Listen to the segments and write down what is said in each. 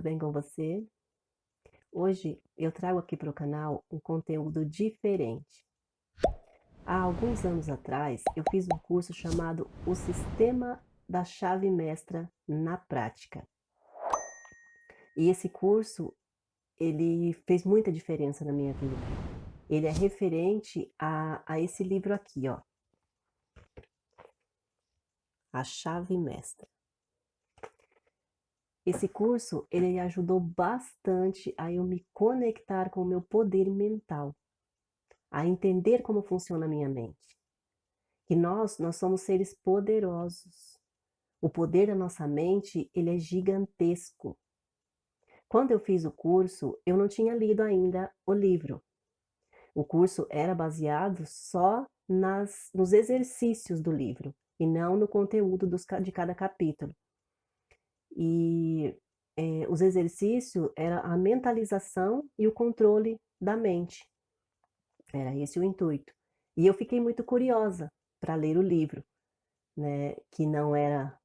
tudo bem com você? Hoje eu trago aqui para o canal um conteúdo diferente. Há alguns anos atrás, eu fiz um curso chamado O Sistema da Chave Mestra na Prática. E esse curso, ele fez muita diferença na minha vida. Ele é referente a esse livro aqui, ó, A Chave Mestra. Esse curso, ele ajudou bastante a eu me conectar com o meu poder mental, a entender como funciona a minha mente. Que nós somos seres poderosos. O poder da nossa mente, ele é gigantesco. Quando eu fiz o curso, eu não tinha lido ainda o livro. O curso era baseado só nos exercícios do livro, e não no conteúdo de cada capítulo. E os exercícios era a mentalização e o controle da mente. Era esse o intuito. E eu fiquei muito curiosa para ler o livro, né, que não era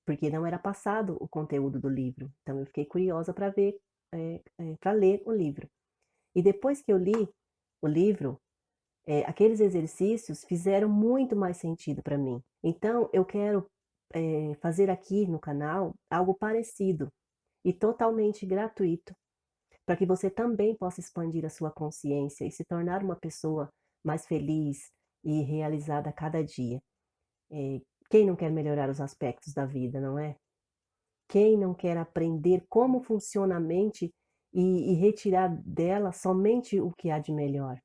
porque não era passado o conteúdo do livro. Então eu fiquei curiosa para ver, para ler o livro. E depois que eu li o livro, aqueles exercícios fizeram muito mais sentido para mim. Então eu quero, fazer aqui no canal algo parecido e totalmente gratuito, para que você também possa expandir a sua consciência e se tornar uma pessoa mais feliz e realizada a cada dia. Eh, quem não quer melhorar os aspectos da vida, não é? Quem não quer aprender como funciona a mente e retirar dela somente o que há de melhor?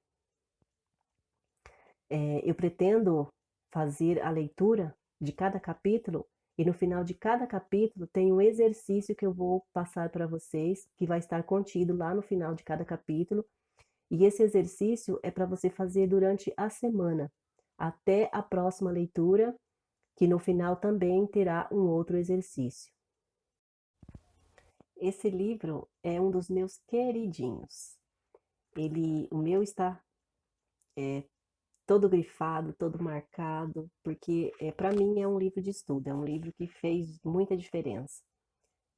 Eu pretendo fazer a leitura de cada capítulo e no final de cada capítulo tem um exercício que eu vou passar para vocês, que vai estar contido lá no final de cada capítulo, e esse exercício é para você fazer durante a semana, até a próxima leitura, que no final também terá um outro exercício. Esse livro é um dos meus queridinhos. O meu está todo grifado, todo marcado, porque para mim é um livro de estudo, é um livro que fez muita diferença.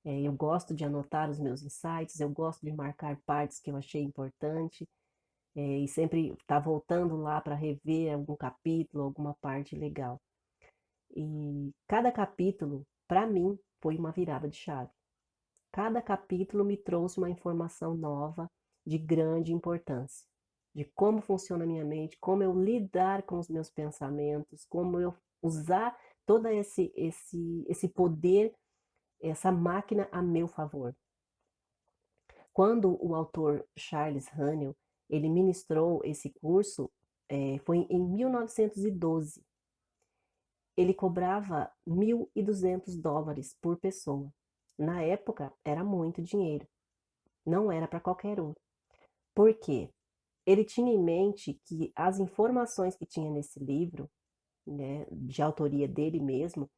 Eu gosto de anotar os meus insights, eu gosto de marcar partes que eu achei importante, e sempre estar voltando lá para rever algum capítulo, alguma parte legal. E cada capítulo, para mim, foi uma virada de chave. Cada capítulo me trouxe uma informação nova de grande importância, de como funciona a minha mente, como eu lidar com os meus pensamentos, como eu usar todo esse poder, essa máquina a meu favor. Quando o autor Charles Hannell, ele ministrou esse curso, foi em 1912. Ele cobrava $1.200 por pessoa. Na época, era muito dinheiro. Não era para qualquer um. Por quê? Ele tinha em mente que as informações que tinha nesse livro, né, de autoria dele mesmo,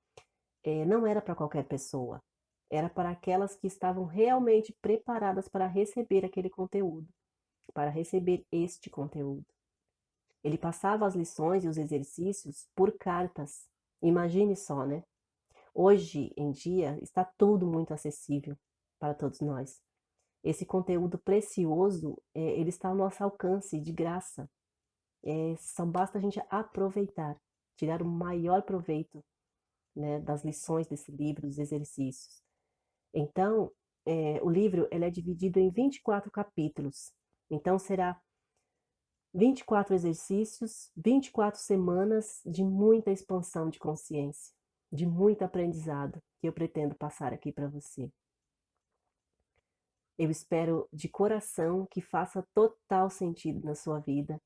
não era para qualquer pessoa. Era para aquelas que estavam realmente preparadas para receber aquele conteúdo, para receber este conteúdo. Ele passava as lições e os exercícios por cartas. Imagine só, né? Hoje em dia está tudo muito acessível para todos nós. Esse conteúdo precioso, ele está ao nosso alcance de graça. Só basta a gente aproveitar, tirar o maior proveito, né, das lições desse livro, dos exercícios. Então, o livro ele é dividido em 24 capítulos. Então será 24 exercícios, 24 semanas de muita expansão de consciência, de muito aprendizado que eu pretendo passar aqui para você. Eu espero de coração que faça total sentido na sua vida.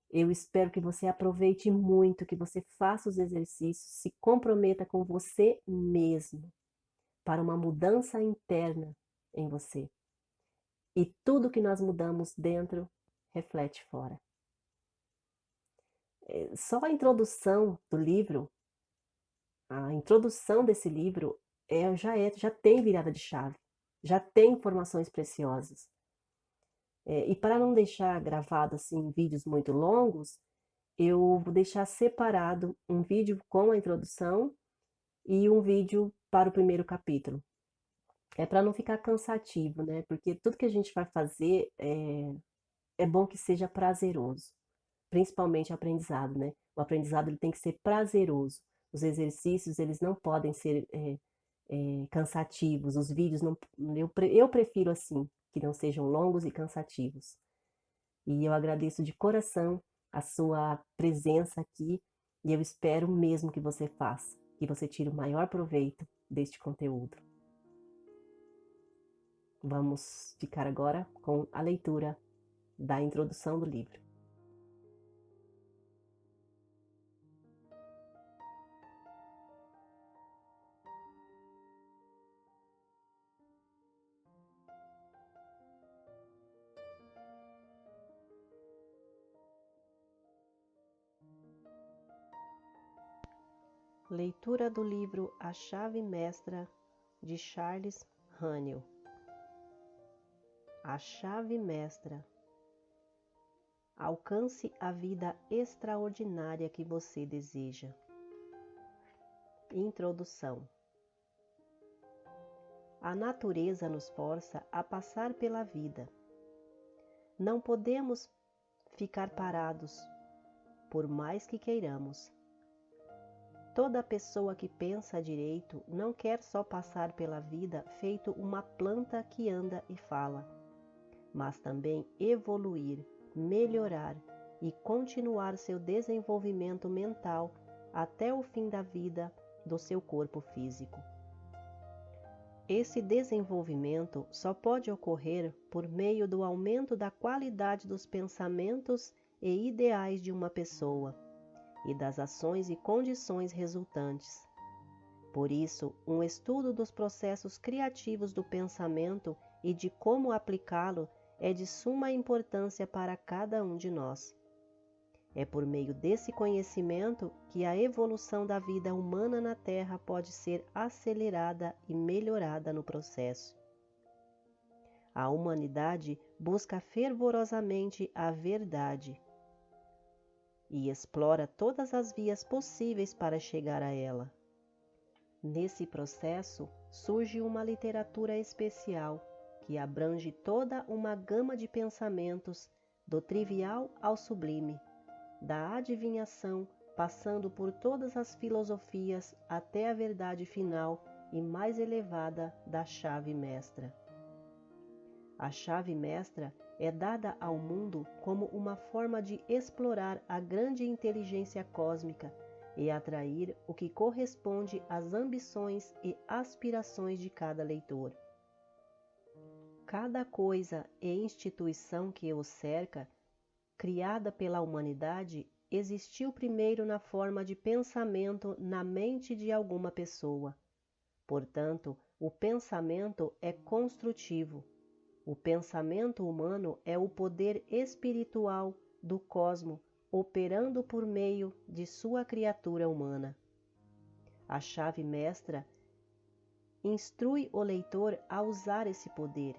Eu espero que você aproveite muito, que você faça os exercícios, se comprometa com você mesmo para uma mudança interna em você. E tudo que nós mudamos dentro reflete fora. Só a introdução do livro, a introdução desse livro já tem virada de chave, já tem informações preciosas. E para não deixar gravado assim vídeos muito longos, eu vou deixar separado um vídeo com a introdução e um vídeo para o primeiro capítulo. É para não ficar cansativo, né, porque tudo que a gente vai fazer, é bom que seja prazeroso, principalmente o aprendizado, né. O aprendizado ele tem que ser prazeroso. Os exercícios eles não podem ser, cansativos, os vídeos não eu prefiro assim, que não sejam longos e cansativos. E eu agradeço de coração a sua presença aqui, e eu espero mesmo que você faça, que você tire o maior proveito deste conteúdo. Vamos ficar agora com a leitura da introdução do livro. Leitura do livro A Chave Mestra, de Charles Haniel. A Chave Mestra. Alcance a vida extraordinária que você deseja. Introdução. A natureza nos força a passar pela vida. Não podemos ficar parados, por mais que queiramos. Toda pessoa que pensa direito não quer só passar pela vida feito uma planta que anda e fala, mas também evoluir, melhorar e continuar seu desenvolvimento mental até o fim da vida do seu corpo físico. Esse desenvolvimento só pode ocorrer por meio do aumento da qualidade dos pensamentos e ideais de uma pessoa e das ações e condições resultantes. Por isso, um estudo dos processos criativos do pensamento e de como aplicá-lo é de suma importância para cada um de nós. É por meio desse conhecimento que a evolução da vida humana na Terra pode ser acelerada e melhorada no processo. A humanidade busca fervorosamente a verdade e explora todas as vias possíveis para chegar a ela. Nesse processo, surge uma literatura especial que abrange toda uma gama de pensamentos, do trivial ao sublime, da adivinhação, passando por todas as filosofias até a verdade final e mais elevada da chave mestra. A chave mestra é dada ao mundo como uma forma de explorar a grande inteligência cósmica e atrair o que corresponde às ambições e aspirações de cada leitor. Cada coisa e instituição que o cerca, criada pela humanidade, existiu primeiro na forma de pensamento na mente de alguma pessoa. Portanto, o pensamento é construtivo. O pensamento humano é o poder espiritual do cosmo operando por meio de sua criatura humana. A chave mestra instrui o leitor a usar esse poder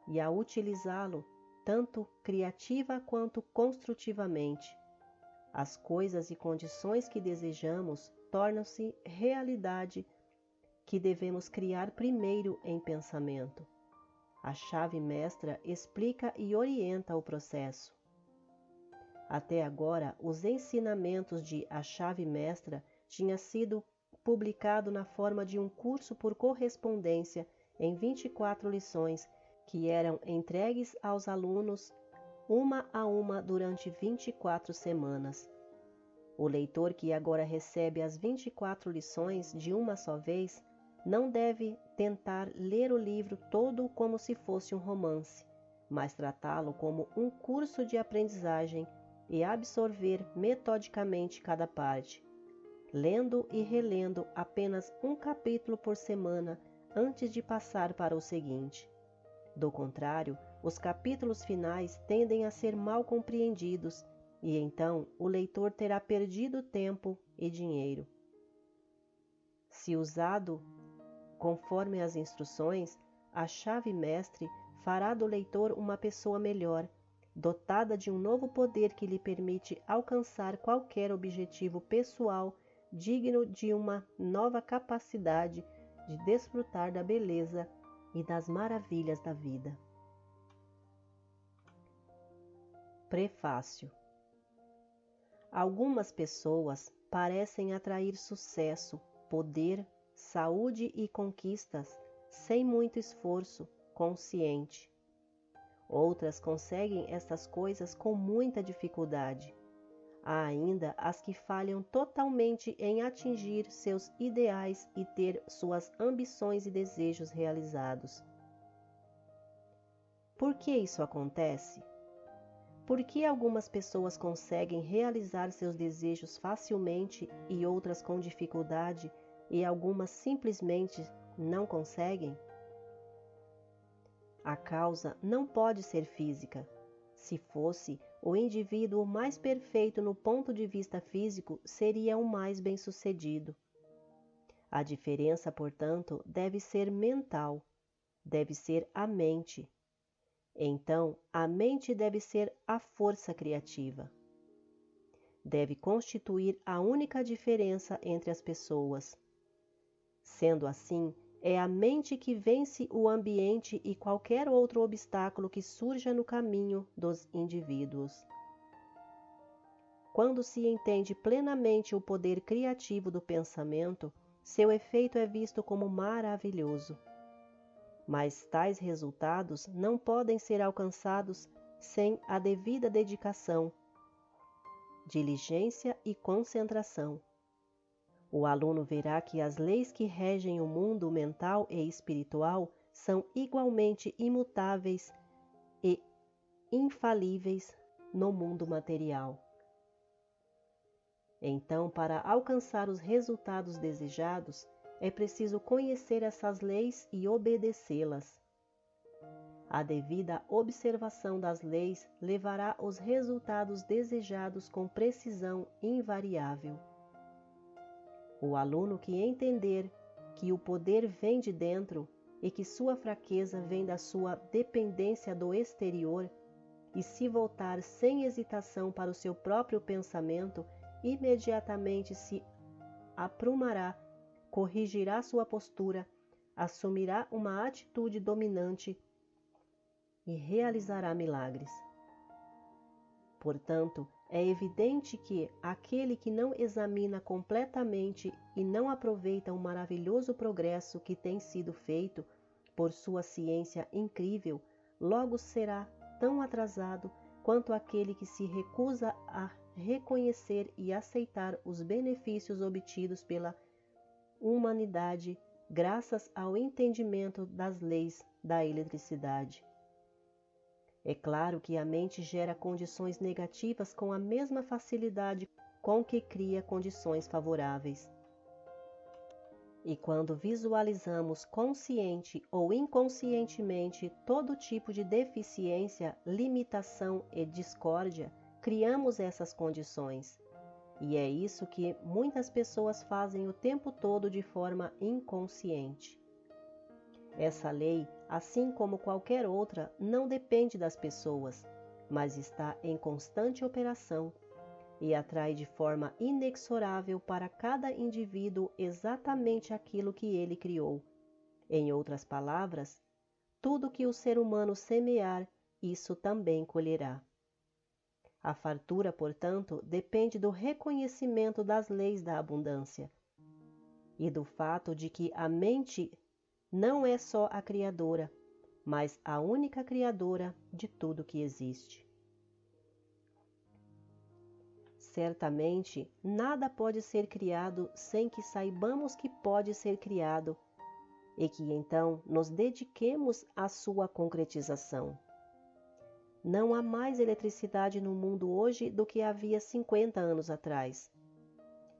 e a utilizá-lo tanto criativa quanto construtivamente. As coisas e condições que desejamos tornam-se realidade que devemos criar primeiro em pensamento. A chave mestra explica e orienta o processo. Até agora, os ensinamentos de A Chave Mestra tinham sido publicado na forma de um curso por correspondência em 24 lições que eram entregues aos alunos uma a uma durante 24 semanas. O leitor que agora recebe as 24 lições de uma só vez não deve tentar ler o livro todo como se fosse um romance, mas tratá-lo como um curso de aprendizagem e absorver metodicamente cada parte, lendo e relendo apenas um capítulo por semana antes de passar para o seguinte. Do contrário, os capítulos finais tendem a ser mal compreendidos e então o leitor terá perdido tempo e dinheiro. Se usado conforme as instruções, a chave mestre fará do leitor uma pessoa melhor, dotada de um novo poder que lhe permite alcançar qualquer objetivo pessoal digno de uma nova capacidade de desfrutar da beleza e das maravilhas da vida. Prefácio. Algumas pessoas parecem atrair sucesso, poder, saúde e conquistas sem muito esforço consciente. Outras conseguem estas coisas com muita dificuldade. Há ainda as que falham totalmente em atingir seus ideais e ter suas ambições e desejos realizados. Por que isso acontece? Por que algumas pessoas conseguem realizar seus desejos facilmente e outras com dificuldade e algumas simplesmente não conseguem? A causa não pode ser física. Se fosse, o indivíduo mais perfeito no ponto de vista físico seria o mais bem-sucedido. A diferença, portanto, deve ser mental, deve ser a mente. Então, a mente deve ser a força criativa. Deve constituir a única diferença entre as pessoas. Sendo assim, é a mente que vence o ambiente e qualquer outro obstáculo que surja no caminho dos indivíduos. Quando se entende plenamente o poder criativo do pensamento, seu efeito é visto como maravilhoso. Mas tais resultados não podem ser alcançados sem a devida dedicação, diligência e concentração. O aluno verá que as leis que regem o mundo mental e espiritual são igualmente imutáveis e infalíveis no mundo material. Então, para alcançar os resultados desejados, é preciso conhecer essas leis e obedecê-las. A devida observação das leis levará os resultados desejados com precisão invariável. O aluno que entender que o poder vem de dentro e que sua fraqueza vem da sua dependência do exterior, e se voltar sem hesitação para o seu próprio pensamento, imediatamente se aprumará, corrigirá sua postura, assumirá uma atitude dominante e realizará milagres. Portanto, é evidente que aquele que não examina completamente e não aproveita o maravilhoso progresso que tem sido feito por sua ciência incrível, logo será tão atrasado quanto aquele que se recusa a reconhecer e aceitar os benefícios obtidos pela humanidade graças ao entendimento das leis da eletricidade. É claro que a mente gera condições negativas com a mesma facilidade com que cria condições favoráveis. E quando visualizamos consciente ou inconscientemente todo tipo de deficiência, limitação e discórdia, criamos essas condições. E é isso que muitas pessoas fazem o tempo todo de forma inconsciente. Essa lei, assim como qualquer outra, não depende das pessoas, mas está em constante operação e atrai de forma inexorável para cada indivíduo exatamente aquilo que ele criou. Em outras palavras, tudo que o ser humano semear, isso também colherá. A fartura, portanto, depende do reconhecimento das leis da abundância e do fato de que a mente não é só a criadora, mas a única criadora de tudo que existe. Certamente, nada pode ser criado sem que saibamos que pode ser criado e que então nos dediquemos à sua concretização. Não há mais eletricidade no mundo hoje do que havia 50 anos atrás.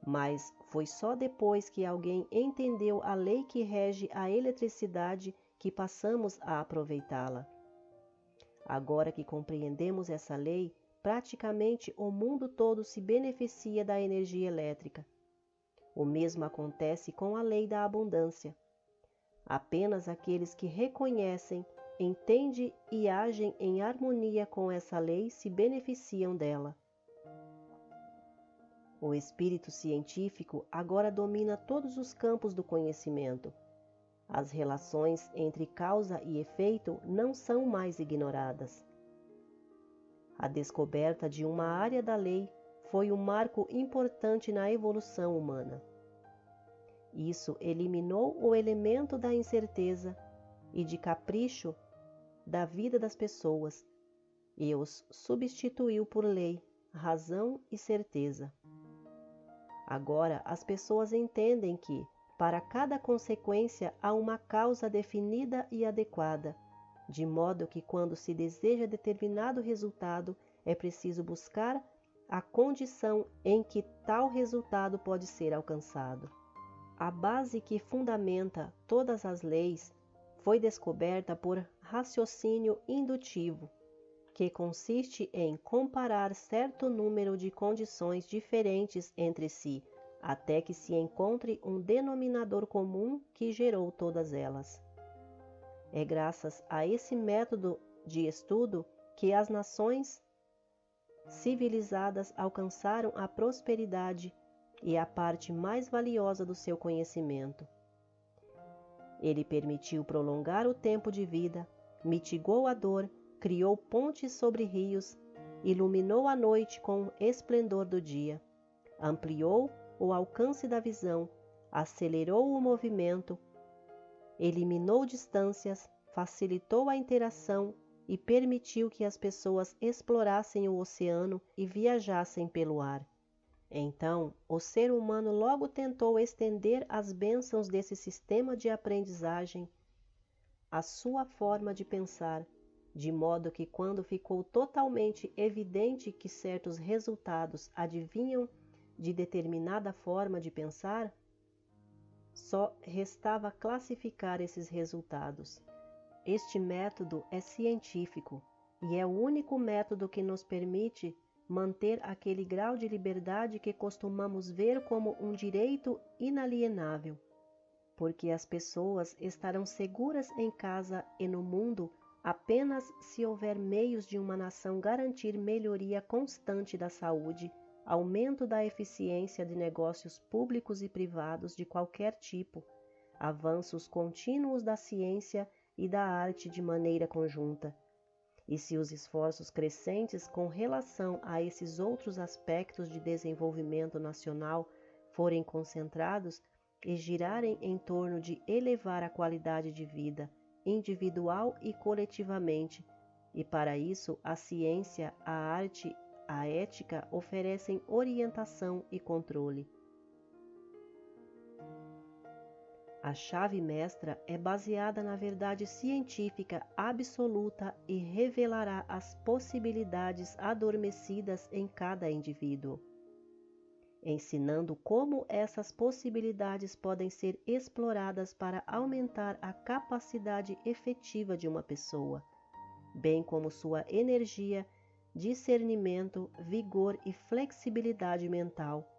Mas foi só depois que alguém entendeu a lei que rege a eletricidade que passamos a aproveitá-la. Agora que compreendemos essa lei, praticamente o mundo todo se beneficia da energia elétrica. O mesmo acontece com a lei da abundância. Apenas aqueles que reconhecem, entendem e agem em harmonia com essa lei se beneficiam dela. O espírito científico agora domina todos os campos do conhecimento. As relações entre causa e efeito não são mais ignoradas. A descoberta de uma área da lei foi um marco importante na evolução humana. Isso eliminou o elemento da incerteza e de capricho da vida das pessoas e os substituiu por lei, razão e certeza. Agora as pessoas entendem que, para cada consequência, há uma causa definida e adequada, de modo que, quando se deseja determinado resultado, é preciso buscar a condição em que tal resultado pode ser alcançado. A base que fundamenta todas as leis foi descoberta por raciocínio indutivo, que consiste em comparar certo número de condições diferentes entre si, até que se encontre um denominador comum que gerou todas elas. É graças a esse método de estudo que as nações civilizadas alcançaram a prosperidade e a parte mais valiosa do seu conhecimento. Ele permitiu prolongar o tempo de vida, mitigou a dor, criou pontes sobre rios, iluminou a noite com o esplendor do dia, ampliou o alcance da visão, acelerou o movimento, eliminou distâncias, facilitou a interação e permitiu que as pessoas explorassem o oceano e viajassem pelo ar. Então, o ser humano logo tentou estender as bênçãos desse sistema de aprendizagem à sua forma de pensar, de modo que, quando ficou totalmente evidente que certos resultados advinham de determinada forma de pensar, só restava classificar esses resultados. Este método é científico e é o único método que nos permite manter aquele grau de liberdade que costumamos ver como um direito inalienável, porque as pessoas estarão seguras em casa e no mundo apenas se houver meios de uma nação garantir melhoria constante da saúde, aumento da eficiência de negócios públicos e privados de qualquer tipo, avanços contínuos da ciência e da arte de maneira conjunta. E se os esforços crescentes com relação a esses outros aspectos de desenvolvimento nacional forem concentrados e girarem em torno de elevar a qualidade de vida, individual e coletivamente, e para isso a ciência, a arte, a ética oferecem orientação e controle. A chave mestra é baseada na verdade científica absoluta e revelará as possibilidades adormecidas em cada indivíduo, ensinando como essas possibilidades podem ser exploradas para aumentar a capacidade efetiva de uma pessoa, bem como sua energia, discernimento, vigor e flexibilidade mental.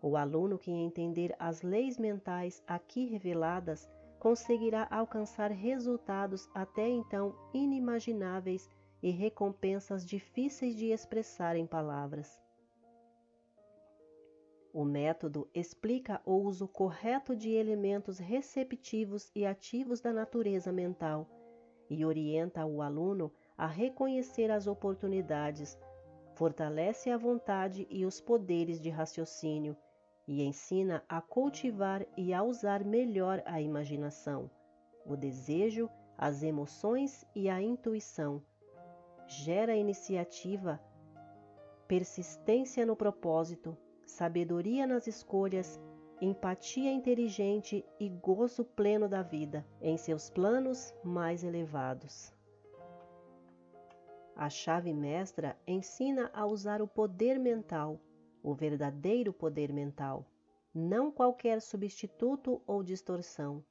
O aluno que entender as leis mentais aqui reveladas conseguirá alcançar resultados até então inimagináveis e recompensas difíceis de expressar em palavras. O método explica o uso correto de elementos receptivos e ativos da natureza mental e orienta o aluno a reconhecer as oportunidades, fortalece a vontade e os poderes de raciocínio, e ensina a cultivar e a usar melhor a imaginação, o desejo, as emoções e a intuição. Gera iniciativa, persistência no propósito, sabedoria nas escolhas, empatia inteligente e gozo pleno da vida, em seus planos mais elevados. A chave mestra ensina a usar o poder mental, o verdadeiro poder mental, não qualquer substituto ou distorção.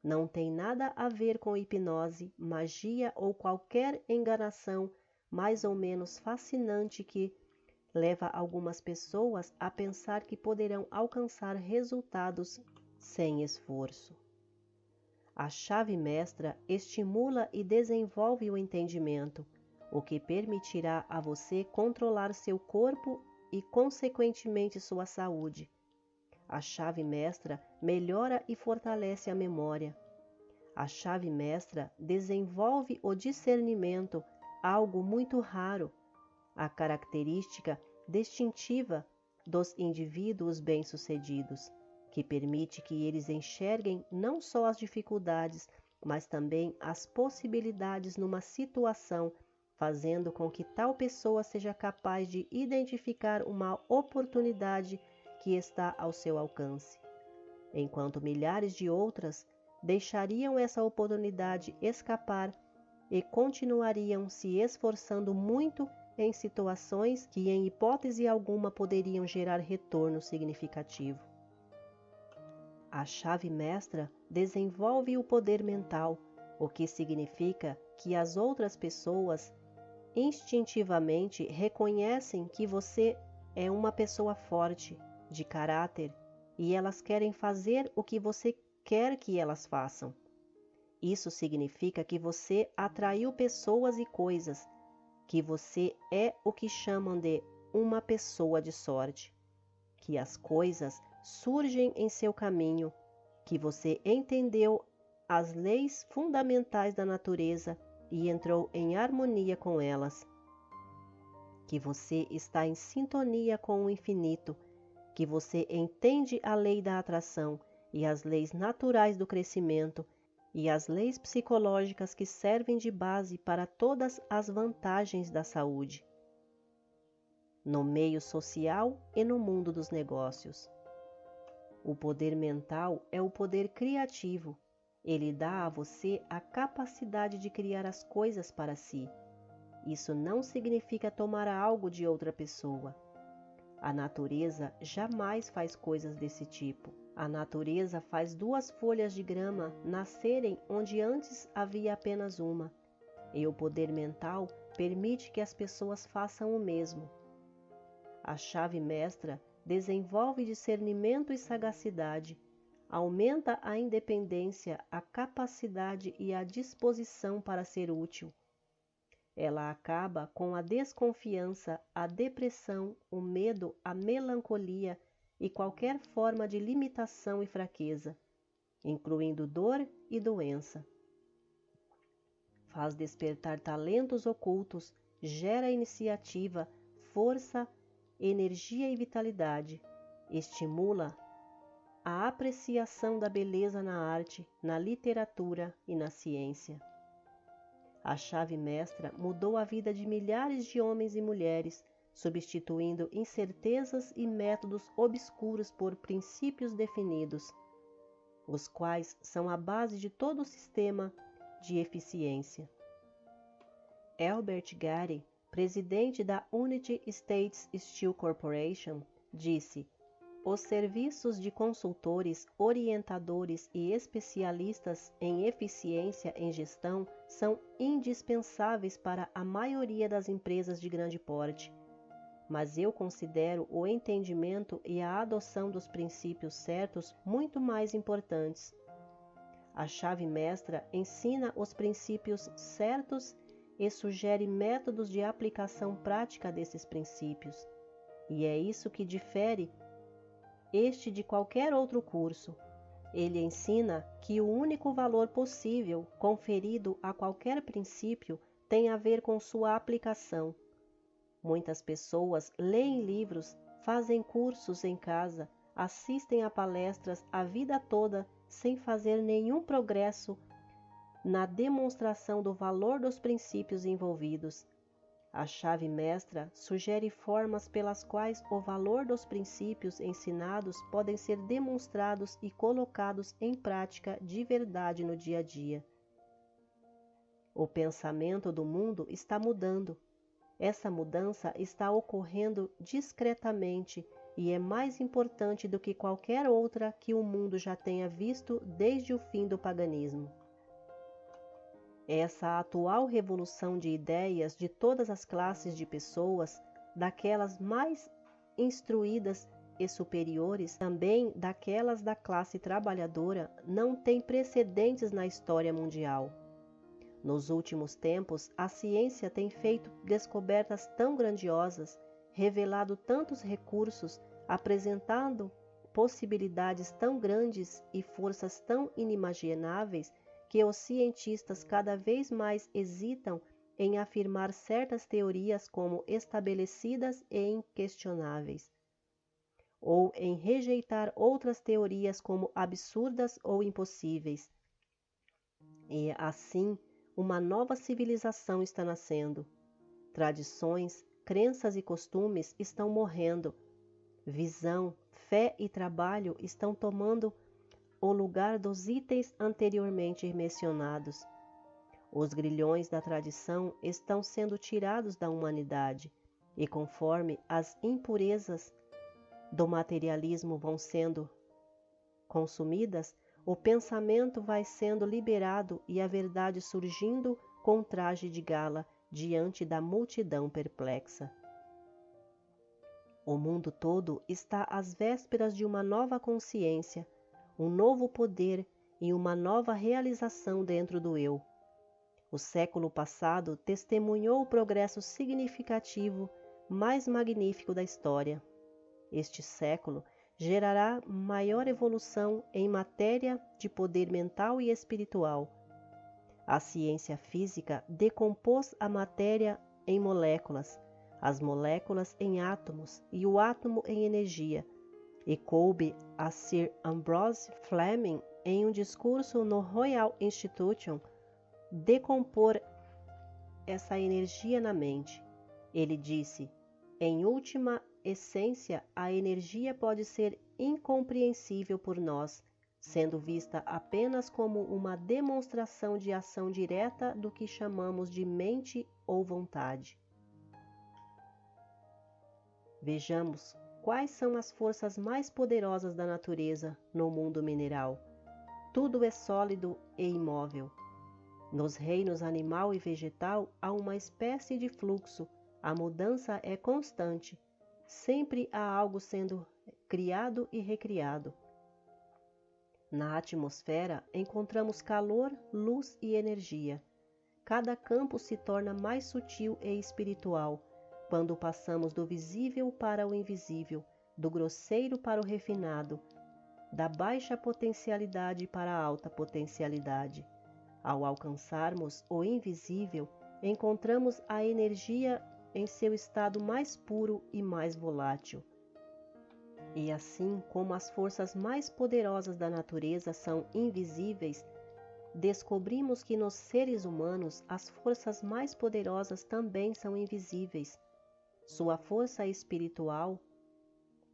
Não tem nada a ver com hipnose, magia ou qualquer enganação mais ou menos fascinante que leva algumas pessoas a pensar que poderão alcançar resultados sem esforço. A chave mestra estimula e desenvolve o entendimento, o que permitirá a você controlar seu corpo e, consequentemente, sua saúde. A chave mestra melhora e fortalece a memória, A chave mestra desenvolve o discernimento, algo muito raro, a característica distintiva dos indivíduos bem-sucedidos, que permite que eles enxerguem não só as dificuldades, mas também as possibilidades numa situação, fazendo com que tal pessoa seja capaz de identificar uma oportunidade que está ao seu alcance, enquanto milhares de outras deixariam essa oportunidade escapar e continuariam se esforçando muito em situações que, em hipótese alguma, poderiam gerar retorno significativo. A chave mestra desenvolve o poder mental, o que significa que as outras pessoas instintivamente reconhecem que você é uma pessoa forte, de caráter, e elas querem fazer o que você quer que elas façam. Isso significa que você atraiu pessoas e coisas, que você é o que chamam de uma pessoa de sorte, que as coisas surgem em seu caminho, que você entendeu as leis fundamentais da natureza e entrou em harmonia com elas, que você está em sintonia com o infinito, que você entende a lei da atração e as leis naturais do crescimento e as leis psicológicas que servem de base para todas as vantagens da saúde, no meio social e no mundo dos negócios. O poder mental é o poder criativo. Ele dá a você a capacidade de criar as coisas para si. Isso não significa tomar algo de outra pessoa. A natureza jamais faz coisas desse tipo. A natureza faz 2 folhas de grama nascerem onde antes havia apenas uma, e o poder mental permite que as pessoas façam o mesmo. A chave mestra desenvolve discernimento e sagacidade, aumenta a independência, a capacidade e a disposição para ser útil. Ela acaba com a desconfiança, a depressão, o medo, a melancolia e qualquer forma de limitação e fraqueza, incluindo dor e doença. Faz despertar talentos ocultos, gera iniciativa, força, energia e vitalidade, estimula a apreciação da beleza na arte, na literatura e na ciência. A chave mestra mudou a vida de milhares de homens e mulheres, substituindo incertezas e métodos obscuros por princípios definidos, os quais são a base de todo o sistema de eficiência. Albert Gary, presidente da United States Steel Corporation, disse: "Os serviços de consultores, orientadores e especialistas em eficiência em gestão são indispensáveis para a maioria das empresas de grande porte. Mas eu considero o entendimento e a adoção dos princípios certos muito mais importantes. A chave mestra ensina os princípios certos e sugere métodos de aplicação prática desses princípios. E é isso que difere este de qualquer outro curso. Ele ensina que o único valor possível conferido a qualquer princípio tem a ver com sua aplicação. Muitas pessoas leem livros, fazem cursos em casa, assistem a palestras a vida toda sem fazer nenhum progresso na demonstração do valor dos princípios envolvidos. A chave mestra sugere formas pelas quais o valor dos princípios ensinados podem ser demonstrados e colocados em prática de verdade no dia a dia. O pensamento do mundo está mudando. Essa mudança está ocorrendo discretamente e é mais importante do que qualquer outra que o mundo já tenha visto desde o fim do paganismo. Essa atual revolução de ideias de todas as classes de pessoas, daquelas mais instruídas e superiores, também daquelas da classe trabalhadora, não tem precedentes na história mundial. Nos últimos tempos, a ciência tem feito descobertas tão grandiosas, revelado tantos recursos, apresentando possibilidades tão grandes e forças tão inimagináveis, que os cientistas cada vez mais hesitam em afirmar certas teorias como estabelecidas e inquestionáveis, ou em rejeitar outras teorias como absurdas ou impossíveis. E assim, uma nova civilização está nascendo. Tradições, crenças e costumes estão morrendo. Visão, fé e trabalho estão tomando o lugar dos itens anteriormente mencionados. Os grilhões da tradição estão sendo tirados da humanidade, e conforme as impurezas do materialismo vão sendo consumidas, o pensamento vai sendo liberado e a verdade surgindo com traje de gala diante da multidão perplexa. O mundo todo está às vésperas de uma nova consciência, um novo poder e uma nova realização dentro do eu. O século passado testemunhou o progresso significativo mais magnífico da história. Este século gerará maior evolução em matéria de poder mental e espiritual. A ciência física decompôs a matéria em moléculas, as moléculas em átomos e o átomo em energia, e coube a Sir Ambrose Fleming, em um discurso no Royal Institution, decompor essa energia na mente. Ele disse: em última essência, a energia pode ser incompreensível por nós, sendo vista apenas como uma demonstração de ação direta do que chamamos de mente ou vontade. Vejamos quais são as forças mais poderosas da natureza no mundo mineral. Tudo é sólido e imóvel. Nos reinos animal e vegetal há uma espécie de fluxo, a mudança é constante, sempre há algo sendo criado e recriado. Na atmosfera encontramos calor, luz e energia. Cada campo se torna mais sutil e espiritual, quando passamos do visível para o invisível, do grosseiro para o refinado, da baixa potencialidade para a alta potencialidade. Ao alcançarmos o invisível, encontramos a energia em seu estado mais puro e mais volátil. E assim como as forças mais poderosas da natureza são invisíveis, descobrimos que nos seres humanos as forças mais poderosas também são invisíveis. Sua força espiritual,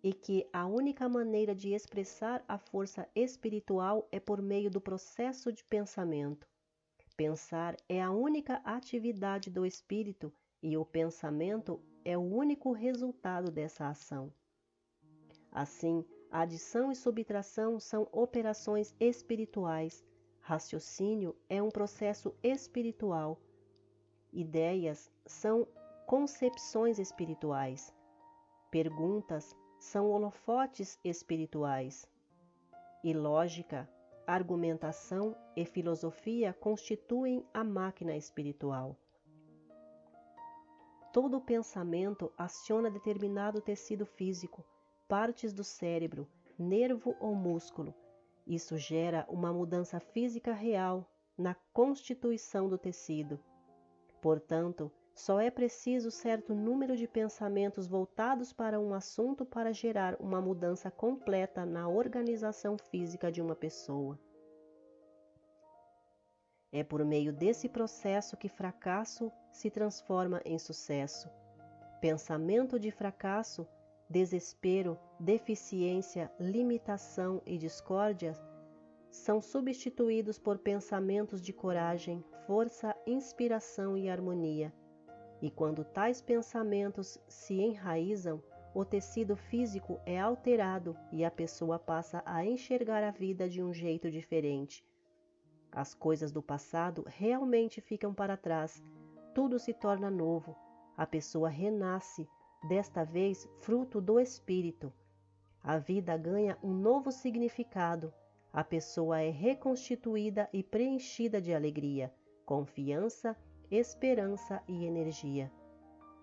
e que a única maneira de expressar a força espiritual é por meio do processo de pensamento. Pensar é a única atividade do espírito e o pensamento é o único resultado dessa ação. Assim, adição e subtração são operações espirituais, raciocínio é um processo espiritual, ideias são concepções espirituais, perguntas são holofotes espirituais, e lógica, argumentação e filosofia constituem a máquina espiritual. Todo pensamento aciona determinado tecido físico, partes do cérebro, nervo ou músculo. Isso gera uma mudança física real na constituição do tecido. Portanto, só é preciso certo número de pensamentos voltados para um assunto para gerar uma mudança completa na organização física de uma pessoa. É por meio desse processo que fracasso se transforma em sucesso. Pensamento de fracasso, desespero, deficiência, limitação e discórdia são substituídos por pensamentos de coragem, força, inspiração e harmonia. E quando tais pensamentos se enraizam, o tecido físico é alterado e a pessoa passa a enxergar a vida de um jeito diferente. As coisas do passado realmente ficam para trás, tudo se torna novo, a pessoa renasce, desta vez fruto do espírito. A vida ganha um novo significado, a pessoa é reconstituída e preenchida de alegria, confiança, esperança e energia.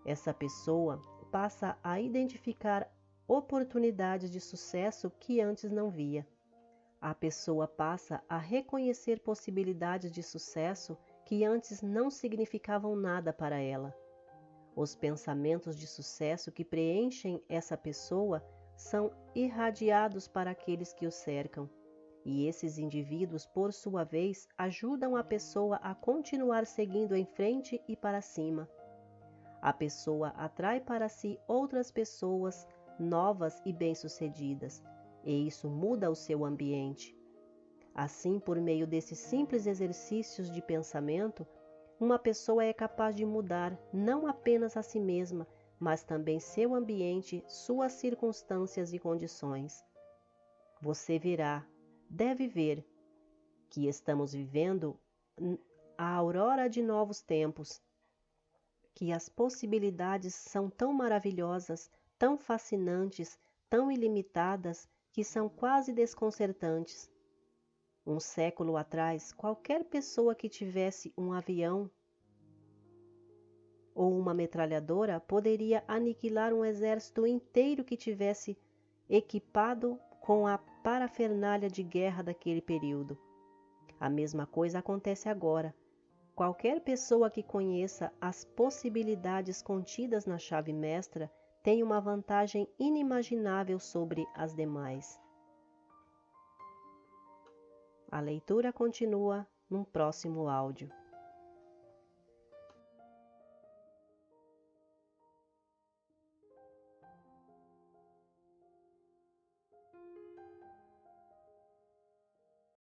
Essa pessoa passa a identificar oportunidades de sucesso que antes não via. A pessoa passa a reconhecer possibilidades de sucesso que antes não significavam nada para ela. Os pensamentos de sucesso que preenchem essa pessoa são irradiados para aqueles que o cercam, e esses indivíduos, por sua vez, ajudam a pessoa a continuar seguindo em frente e para cima. A pessoa atrai para si outras pessoas novas e bem-sucedidas, e isso muda o seu ambiente. Assim, por meio desses simples exercícios de pensamento, uma pessoa é capaz de mudar não apenas a si mesma, mas também seu ambiente, suas circunstâncias e condições. Você verá, deve ver, que estamos vivendo a aurora de novos tempos, que as possibilidades são tão maravilhosas, tão fascinantes, tão ilimitadas, que são quase desconcertantes. Um século atrás, qualquer pessoa que tivesse um avião ou uma metralhadora poderia aniquilar um exército inteiro que tivesse equipado com a parafernália de guerra daquele período. A mesma coisa acontece agora. Qualquer pessoa que conheça as possibilidades contidas na chave mestra tem uma vantagem inimaginável sobre as demais. A leitura continua num próximo áudio.